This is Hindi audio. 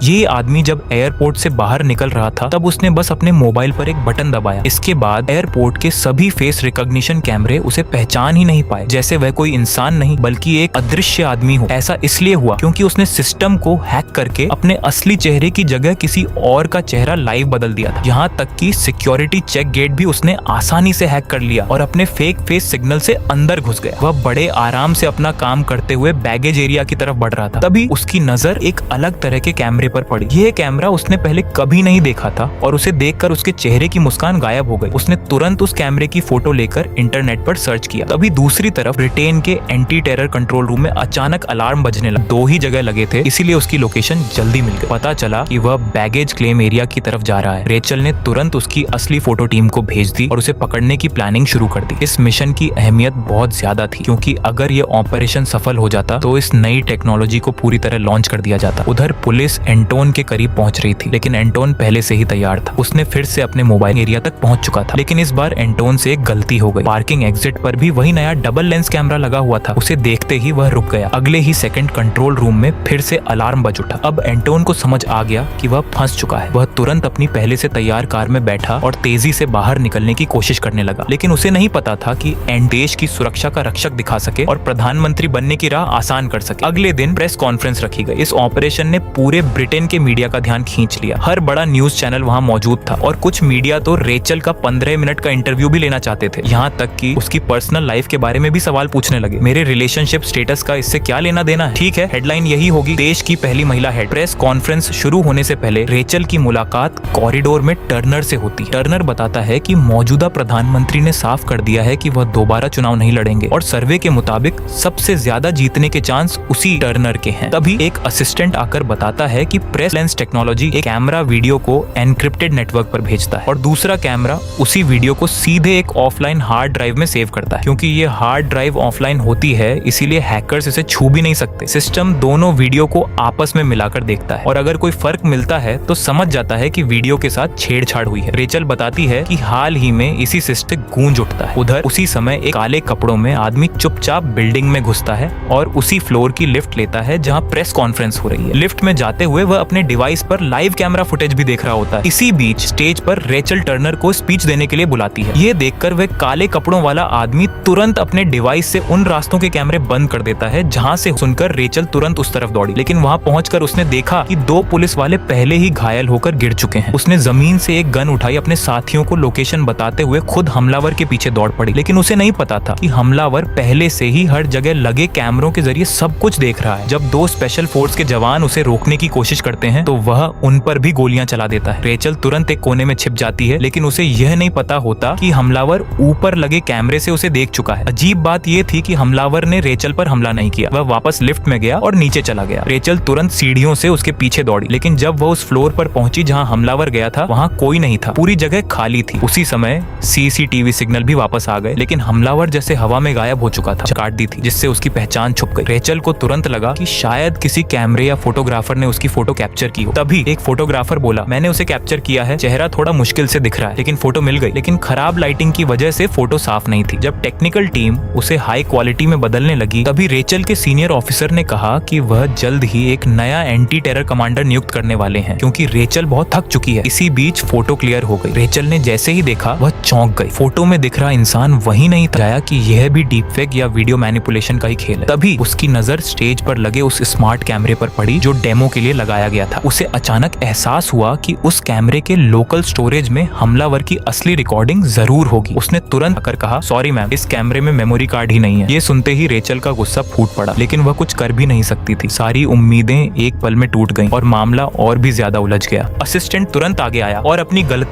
ये आदमी जब एयरपोर्ट से बाहर निकल रहा था तब उसने बस अपने मोबाइल पर एक बटन दबाया। इसके बाद एयरपोर्ट के सभी फेस रिकॉग्निशन कैमरे उसे पहचान ही नहीं पाए, जैसे वह कोई इंसान नहीं बल्कि एक अदृश्य आदमी हो। ऐसा इसलिए हुआ क्योंकि उसने सिस्टम को हैक करके अपने असली चेहरे की जगह किसी और का चेहरा लाइव बदल दिया था। यहाँ तक कि सिक्योरिटी चेक गेट भी उसने आसानी से हैक कर लिया और अपने फेक फेस सिग्नल से अंदर घुस गया। वह बड़े आराम से अपना काम करते हुए बैगेज एरिया की तरफ बढ़ रहा था। तभी उसकी नजर एक अलग तरह के कैमरे पर पड़ी। यह कैमरा उसने पहले कभी नहीं देखा था और उसे देखकर उसके चेहरे की मुस्कान गायब हो गई। उसने तुरंत उस कैमरे की फोटो लेकर इंटरनेट पर सर्च किया। तभी दूसरी तरफ ब्रिटेन के एंटी टेरर कंट्रोल रूम में अचानक अलार्म बजने लगा। 2 ही जगह लगे थे, इसीलिए उसकी लोकेशन जल्दी मिल गई। पता चला कि वह बैगेज क्लेम एरिया की तरफ जा रहा है। रेचल ने तुरंत उसकी असली फोटो टीम को भेज दी और उसे पकड़ने की प्लानिंग शुरू कर दी। इस मिशन की अहमियत बहुत ज्यादा थी क्योंकि अगर ये ऑपरेशन सफल हो जाता तो इस नई टेक्नोलॉजी को पूरी तरह लॉन्च कर दिया जाता। उधर पुलिस एंटोन के करीब पहुंच रही थी, लेकिन एंटोन पहले से ही तैयार था। उसने फिर से अपने मोबाइल एरिया तक पहुंच चुका था, लेकिन इस बार एंटोन से एक गलती हो गई। पार्किंग एग्जिट पर भी वही नया डबल लेंस कैमरा लगा हुआ था। उसे देखते ही वह रुक गया। अगले ही सेकंड कंट्रोल रूम में फिर से अलार्म बज उठा। अब एंटोन को समझ आ गया कि वह फंस चुका है। वह तुरंत अपनी पहले से तैयार कार में बैठा और तेजी से बाहर निकलने की कोशिश करने लगा, लेकिन उसे नहीं पता था कि देश की सुरक्षा का रक्षक दिखा सके और प्रधानमंत्री बनने की राह आसान कर सके। अगले दिन प्रेस कॉन्फ्रेंस रखी गई। इस ऑपरेशन ने पूरे ब्रिटेन के मीडिया का ध्यान खींच लिया। हर बड़ा न्यूज चैनल वहां मौजूद था और कुछ मीडिया तो रेचल का 15 मिनट का इंटरव्यू भी लेना चाहते थे। यहाँ तक कि उसकी पर्सनल लाइफ के बारे में भी सवाल पूछने लगे। मेरे रिलेशनशिप स्टेटस का इससे क्या लेना देना है? ठीक है, हेडलाइन यही होगी, देश की पहली महिला हेड। प्रेस कॉन्फ्रेंस शुरू होने से पहले रेचल की मुलाकात कॉरिडोर में टर्नर से होती है। टर्नर बताता है कि मौजूदा प्रधानमंत्री ने साफ कर दिया है कि वह दोबारा चुनाव नहीं लड़ेंगे और सर्वे के मुताबिक सबसे ज्यादा जीतने के चांस उसी टर्नर के हैं। तभी एक असिस्टेंट आकर बताता है कि प्रेस लेंस टेक्नोलॉजी एक कैमरा वीडियो को एनक्रिप्टेड नेटवर्क पर भेजता है और दूसरा कैमरा उसी वीडियो को सीधे एक ऑफलाइन हार्ड ड्राइव में सेव करता है। क्योंकि ये हार्ड ड्राइव ऑफलाइन होती है, इसीलिए हैकर्स इसे छू भी नहीं सकते। सिस्टम दोनों वीडियो को आपस में मिलाकर देखता है और अगर कोई फर्क मिलता है तो समझ जाता है कि वीडियो के साथ छेड़छाड़ हुई है। रेचल बताती है कि हाल ही में इसी सिस्टम गूंज उठता है। उधर उसी समय एक काले कपड़ों में आदमी चुपचाप बिल्डिंग में घुसता है और उसी फ्लोर की लिफ्ट लेता है जहां प्रेस कॉन्फ्रेंस हो रही है। लिफ्ट में जाते हुए वह अपने डिवाइस पर लाइव कैमरा फुटेज भी देख रहा होता है। इसी बीच स्टेज पर रेचल टर्नर को स्पीच देने के लिए बुलाती है। ये देखकर वह काले कपड़ों वाला आदमी तुरंत अपने डिवाइस से उन रास्तों के कैमरे बंद कर देता है जहां से सुनकर रेचल तुरंत उस तरफ दौड़ी। लेकिन वहां पहुंचकर उसने देखा कि 2 पुलिस वाले पहले ही घायल होकर गिर चुके हैं। उसने जमीन से एक गन उठाई, अपने साथियों को लोकेशन बताते हुए खुद हमलावर के पीछे दौड़ पड़ी। लेकिन उसे नहीं पता था कि हमलावर पहले से ही हर जगह लगे कैमरों के जरिए सब कुछ देख रहा है। जब 2 स्पेशल फोर्स के जवान उसे रोकने की कोशिश करते हैं तो वह उन पर भी गोलियां चला देता है। रेचल तुरंत एक कोने में छिप जाती है, लेकिन उसे यह नहीं पता होता कि हमलावर ऊपर लगे कैमरे से उसे देख चुका है। अजीब बात यह थी कि हमलावर ने रेचल पर हमला नहीं किया। वह वापस लिफ्ट में गया और नीचे चला गया। रेचल तुरंत सीढ़ियों से उसके पीछे दौड़ी, लेकिन जब वह उस फ्लोर पर पहुंची जहां हमलावर गया था वहां कोई नहीं था। पूरी जगह खाली थी। उसी समय सीसीटीवी सिग्नल भी वापस आ गए, लेकिन हमलावर जैसे हवा में गायब हो चुका था। काट दी थी, जिससे उसकी पहचान छुप गई। रेचल को तुरंत लगा कि शायद किसी कैमरे या फोटोग्राफर ने उसकी फोटो कैप्चर की हो। तभी एक फोटोग्राफर बोला, मैंने उसे कैप्चर किया है, चेहरा थोड़ा मुश्किल से दिख रहा है, लेकिन फोटो मिल गई। लेकिन खराब लाइटिंग की वजह से फोटो साफ नहीं थी। जब टेक्निकल टीम उसे हाई क्वालिटी में बदलने लगी तभी रेचल के सीनियर ऑफिसर ने कहा कि वह जल्द ही एक नया एंटी टेरर कमांडर नियुक्त करने वाले हैं, क्योंकि रेचल बहुत थक चुकी है। इसी बीच फोटो क्लियर हो गई। रेचल ने जैसे ही देखा वह चौंक गई। फोटो में दिख रहा इंसान वही नहीं था कि यह भी डीपफेक या वीडियो मैनिपुलेशन का ही खेल है। तभी उसकी नजर स्टेज पर लगे उस स्मार्ट कैमरे पर पड़ी जो डेमो के लिए लगाया गया था। उसे अचानक एहसास हुआ कि उस कैमरे के लोकल स्टोरेज में हमलावर की असली रिकॉर्डिंग जरूर होगी। उसने तुरंत आकर कहा, सॉरी मैम, इस कैमरे में मेमोरी कार्ड ही नहीं है। ये सुनते ही रेचल का गुस्सा फूट पड़ा, लेकिन वह कुछ कर भी नहीं सकती थी। सारी उम्मीदें एक पल में टूट गईं और मामला और भी ज्यादा उलझ गया। असिस्टेंट तुरंत आगे आया और अपनी गलती